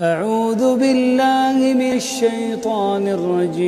اعوذ باللہ من الشیطان الرجیم۔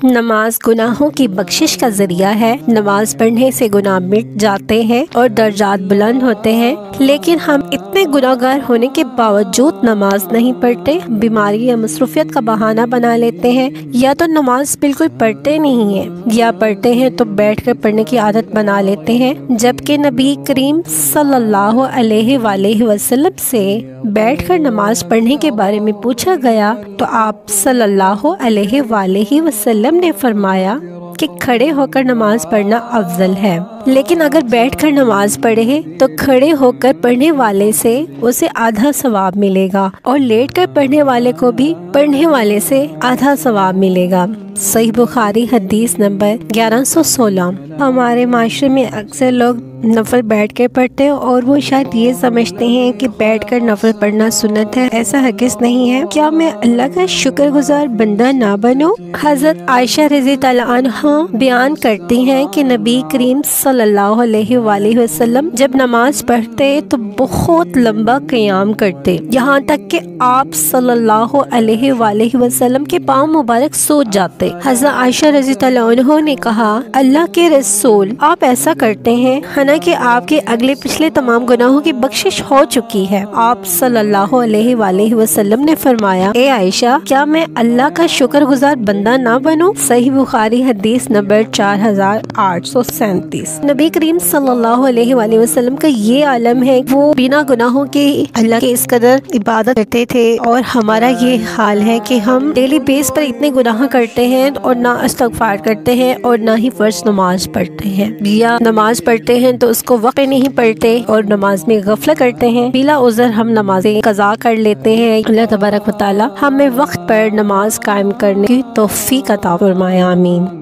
نماز گناہوں کی بخشش کا ذریعہ ہے۔ نماز پڑھنے سے گناہ مٹ جاتے ہیں اور درجات بلند ہوتے ہیں، لیکن ہم اتنے گناہگار ہونے کے باوجود نماز نہیں پڑھتے، بیماری یا مصروفیت کا بہانہ بنا لیتے ہیں، یا تو نماز بالکل پڑھتے نہیں ہیں، یا پڑھتے ہیں تو بیٹھ کر پڑھنے کی عادت بنا لیتے ہیں، جبکہ نبی کریم صلی اللہ علیہ وآلہ وسلم سے بیٹھ کر نماز پڑھنے کے بارے میں پوچھا گیا تو آپ صلی اللہ علیہ وآلہ وسلم نے فرمایا کہ کھڑے ہو کر نماز پڑھنا افضل ہے، لیکن اگر بیٹھ کر نماز پڑھے تو کھڑے ہو کر پڑھنے والے سے اسے آدھا ثواب ملے گا، اور لیٹ کر پڑھنے والے کو بھی پڑھنے والے سے آدھا ثواب ملے گا۔ صحیح بخاری حدیث نمبر 1116۔ ہمارے معاشرے میں اکثر لوگ نفل بیٹھ کر پڑھتے ہیں اور وہ شاید یہ سمجھتے ہیں کہ بیٹھ کر نفل پڑھنا سنت ہے۔ ایسا ہرگز نہیں ہے۔ کیا میں اللہ کا شکر گزار بندہ نہ بنوں؟ حضرت عائشہ رضی اللہ عنہا بیان کرتی ہیں کہ نبی کریم صلی اللہ علیہ وآلہ وسلم جب نماز پڑھتے تو بہت لمبا قیام کرتے، یہاں تک کہ آپ صلی اللہ علیہ وآلہ وسلم کے پاؤں مبارک سوج جاتے۔ حضرت عائشہ رضی اللہ عنہا نے کہا، اللہ کے رسول، آپ ایسا کرتے ہیں حالانکہ آپ کے اگلے پچھلے تمام گناہوں کی بخشش ہو چکی ہے۔ آپ صلی اللہ علیہ وآلہ وسلم نے فرمایا، اے عائشہ، کیا میں اللہ کا شکر گزار بندہ نہ بنوں؟ صحیح بخاری حدیث نمبر 4837۔ نبی کریم صلی اللہ علیہ وآلہ وسلم کا یہ عالم ہے، وہ بنا گناہوں کے اللہ کے اس قدر عبادت کرتے تھے، اور ہمارا یہ حال ہے کہ ہم ڈیلی بیس پر اتنے گناہ کرتے ہیں اور نہ استغفار کرتے ہیں اور نہ ہی فرض نماز پڑھتے ہیں، یا نماز پڑھتے ہیں تو اس کو وقت پہ نہیں پڑھتے اور نماز میں غفلت کرتے ہیں، بلا عذر ہم نمازیں قضا کر لیتے ہیں۔ اللہ تبارک و تعالی ہمیں وقت پر نماز قائم کرنے کی توفیق عطا فرمائے، آمین۔